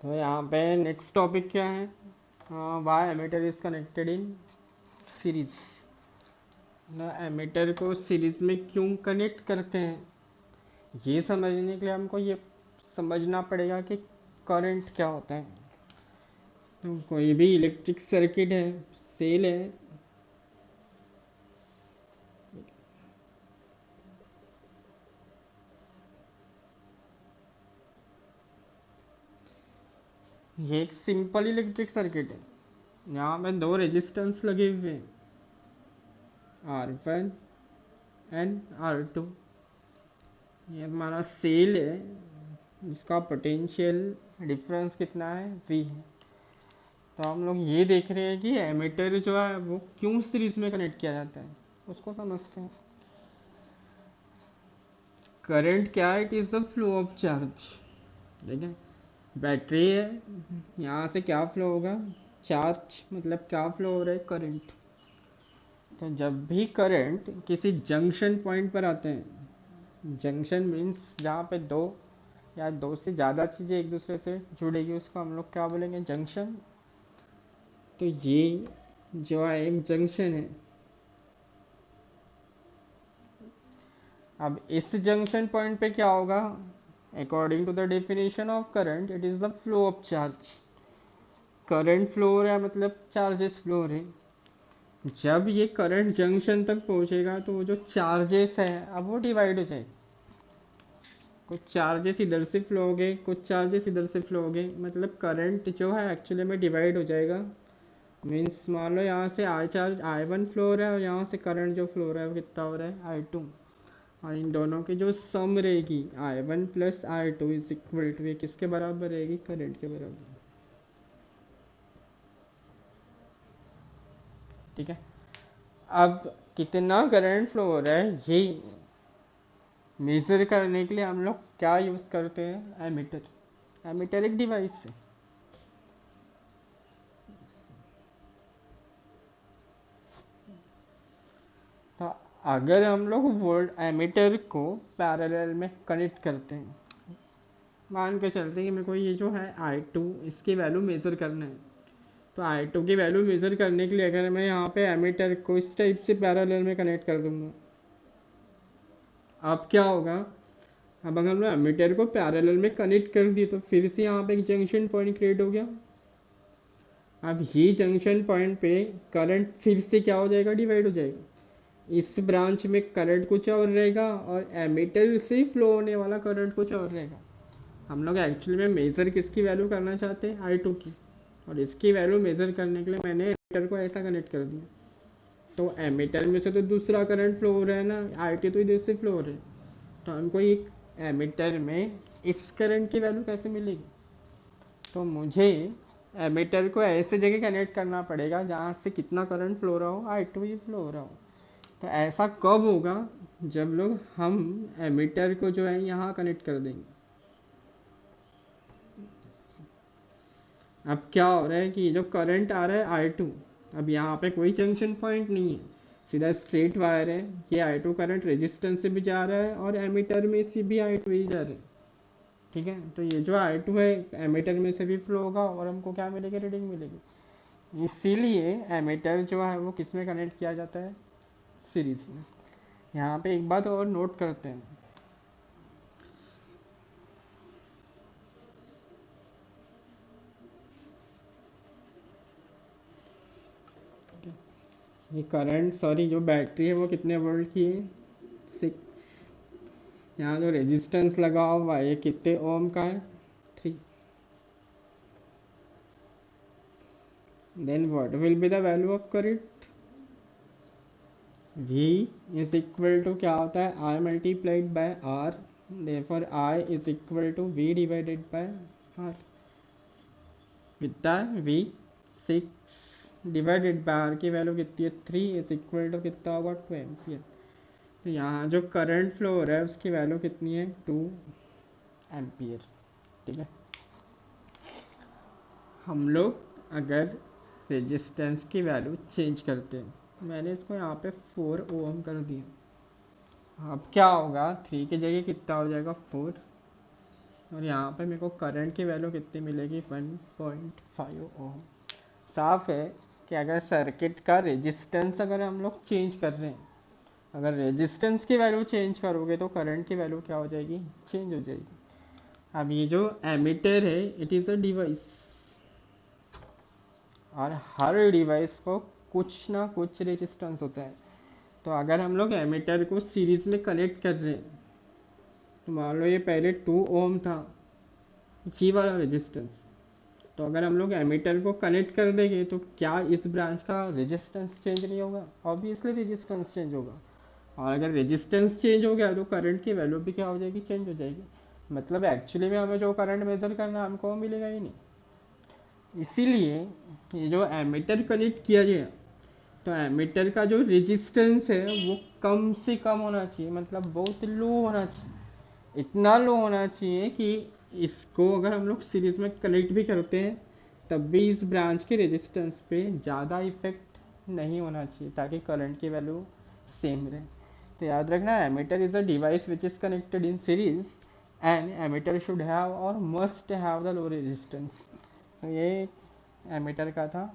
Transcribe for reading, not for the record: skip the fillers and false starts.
तो यहाँ पे नेक्स्ट टॉपिक क्या है? Why ammeter is connected in series. ना एमीटर को सीरीज में क्यों कनेक्ट करते हैं, ये समझने के लिए हमको ये समझना पड़ेगा कि करंट क्या होता है। तो कोई भी इलेक्ट्रिक सर्किट है, सेल है, ये एक सिंपल इलेक्ट्रिक सर्किट है। यहाँ पे दो रेजिस्टेंस लगे हुए हैं, R1 एंड R2। ये हमारा सेल है जिसका पोटेंशियल डिफरेंस कितना है, V है। तो हम लोग ये देख रहे हैं कि एमीटर जो है वो क्यों सीरीज में कनेक्ट किया जाता है, उसको समझते हैं। करंट क्या है? It is the flow of charge. ठीक है, बैटरी है, यहाँ से क्या फ्लो होगा, चार्ज। मतलब क्या फ्लो हो रहा है, करंट। तो जब भी करंट किसी जंक्शन पॉइंट पर आते हैं, जंक्शन मीन्स जहाँ पे दो या दो से ज़्यादा चीज़ें एक दूसरे से जुड़ेगी, उसको हम लोग क्या बोलेंगे, जंक्शन। तो ये जो है एक जंक्शन है। अब इस जंक्शन पॉइंट पे क्या होगा, according to the definition of current, it is the flow of charge. Current flow हो रहा है मतलब चार्जेस फ्लो हो रहे हैं। जब ये करंट जंक्शन तक पहुंचेगा तो वो जो चार्जेस है अब वो डिवाइड हो जाएगा। कुछ चार्जेस इधर से फ्लो हो गए, कुछ चार्जेस इधर से फ्लो हो गए, मतलब करंट जो है एक्चुअली में डिवाइड हो जाएगा। मीन्स मान लो यहाँ से आई चार्ज I1 फ्लो हो रहा है और यहाँ से करंट जो फ्लो हो रहा है वो कितना हो रहा है, I2। और इन दोनों की जो सम रहेगी I1 plus I2 is equal to, ये किसके बराबर रहेगी, करंट के बराबर। ठीक है, अब कितना करंट फ्लो हो रहा है ये मेजर करने के लिए हम लोग क्या यूज करते हैं, एमीटर। एमीटर एक डिवाइस है। तो अगर हम लोग वोल्ट एमीटर को पैरेलल में कनेक्ट करते हैं, मान के चलते हैं कि मेरे को ये जो है I2 इसकी वैल्यू मेजर करना है। तो I2 की वैल्यू मेजर करने के लिए अगर मैं यहाँ पे एमीटर को इस टाइप से पैरेलल में कनेक्ट कर दूंगा, अब क्या होगा, अब अगर हम लोग एमीटर को पैरेलल में कनेक्ट कर दिए तो फिर से यहाँ पे एक जंक्शन पॉइंट क्रिएट हो गया। अब ये जंक्शन पॉइंट पे करंट फिर से क्या हो जाएगा, डिवाइड हो जाएगा। इस ब्रांच में करंट कुछ और रहेगा और एमीटर से फ्लो होने वाला करंट कुछ और रहेगा। हम लोग एक्चुअली में मेज़र किसकी वैल्यू करना चाहते हैं, I2 की। और इसकी वैल्यू मेज़र करने के लिए मैंने एमीटर को ऐसा कनेक्ट कर दिया। तो एमीटर में से तो दूसरा करंट फ्लो हो रहा है ना, I2 तो इधर से फ्लो हो रहा है। तो हमको एक एमीटर में इस करंट की वैल्यू कैसे मिलेगी, तो मुझे एमीटर को ऐसे जगह कनेक्ट करना पड़ेगा जहाँ से कितना करंट फ्लो रहा हो, I2 ही फ्लो हो रहा हो। तो ऐसा कब होगा, जब लोग हम एमीटर को जो है यहाँ कनेक्ट कर देंगे। अब क्या हो रहा है कि जो करंट आ रहा है I2, अब यहाँ पे कोई जंक्शन पॉइंट नहीं है, सीधा स्ट्रेट वायर है। ये I2 करंट रेजिस्टेंस से भी जा रहा है और एमीटर में से भी I2 ही जा रहा है। ठीक है, तो ये जो I2 है एमीटर में से भी फ्लो होगा और हमको क्या मिलेगी, रीडिंग मिलेगी। इसीलिए एमीटर जो है वो किस में कनेक्ट किया जाता है, सीरीज में। यहाँ पे एक बात और नोट करते हैं, ये करंट सॉरी जो बैटरी है वो कितने वोल्ट की है, 6। यहाँ जो रेजिस्टेंस लगा हुआ है ये कितने ओम का है, 3। Then what will be the value of current, V is equal to क्या होता है, I multiplied by R। Therefore I is equal to V divided by R। कितना है, V 6 डिवाइडेड बाय R की वैल्यू कितनी है, 3 इज इक्वल टू कितना होगा, 2 एम्पियर। तो यहाँ जो करंट फ्लो हो रहा है उसकी वैल्यू कितनी है, 2 एम्पियर। ठीक है, हम लोग अगर रेजिस्टेंस की वैल्यू चेंज करते हैं, मैंने इसको यहाँ पे 4 ओम कर दिया। अब क्या होगा, 3 की जगह कितना हो जाएगा, 4। और यहाँ पे मेरे को करंट की वैल्यू कितनी मिलेगी 1.5 ओम। साफ है कि अगर सर्किट का रेजिस्टेंस अगर हम लोग चेंज कर रहे हैं, अगर रेजिस्टेंस की वैल्यू चेंज करोगे तो करंट की वैल्यू क्या हो जाएगी, चेंज हो जाएगी। अब ये जो एमीटर है इट इज़ अ डिवाइस, और हर डिवाइस को कुछ ना कुछ रेजिस्टेंस होता है। तो अगर हम लोग एमीटर को सीरीज में कनेक्ट कर रहे हैं तो मान लो ये पहले 2 ओम था ये वाला रेजिस्टेंस, तो अगर हम लोग एमीटर को कनेक्ट कर देंगे तो क्या इस ब्रांच का रेजिस्टेंस चेंज नहीं होगा, ऑब्वियसली रेजिस्टेंस चेंज होगा। और अगर रेजिस्टेंस चेंज हो गया तो करंट की वैल्यू भी क्या हो जाएगी, चेंज हो जाएगी। मतलब एक्चुअली में हमें जो करंट मेजर करना है हमको वो मिलेगा ही नहीं। इसीलिए ये जो एमीटर कनेक्ट किया गया तो एमीटर का जो रेजिस्टेंस है वो कम से कम होना चाहिए, मतलब बहुत लो होना चाहिए। इतना लो होना चाहिए कि इसको अगर हम लोग सीरीज में कनेक्ट भी करते हैं तब भी इस ब्रांच के रेजिस्टेंस पे ज़्यादा इफेक्ट नहीं होना चाहिए, ताकि करंट की वैल्यू सेम रहे। तो याद रखना, ammeter is a device which is connected in series and ammeter should have और must have the low resistance. तो ये एमीटर का था